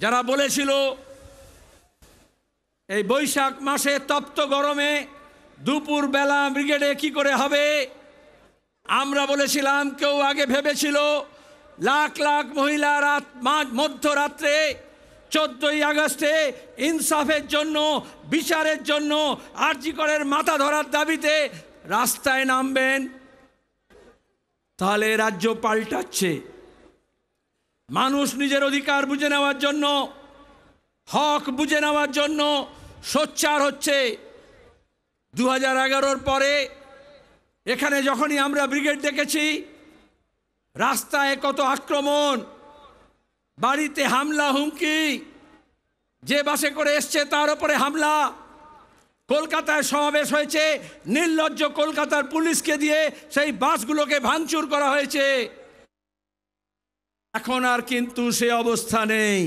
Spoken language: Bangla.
যারা বলেছিল এই বৈশাখ মাসে তপ্ত গরমে দুপুর বেলা ব্রিগেডে কি করে হবে, আমরা বলেছিলাম কেউ আগে ভেবেছিল লাখ লাখ মহিলা মধ্যরাত্রে 14ই আগস্টে ইনসাফের জন্য, বিচারের জন্য, আরজি করের মাথা ধরার দাবিতে রাস্তায় নামবেন। তাহলে রাজ্য পাল্টাচ্ছে, মানুষ নিজের অধিকার বুঝে নেওয়ার জন্য, হক বুঝে নেওয়ার জন্য সোচ্চার হচ্ছে। 2011-র পরে এখানে যখনই আমরা ব্রিগেড দেখেছি, রাস্তায় কত আক্রমণ, বাড়িতে হামলা, হুমকি, যে বাসে করে এসছে তার উপরে হামলা। কলকাতায় সমাবেশ হয়েছে, নির্লজ্জ কলকাতার পুলিশকে দিয়ে সেই বাসগুলোকে ভাঙচুর করা হয়েছে। এখন আর কিন্তু সে অবস্থা নেই।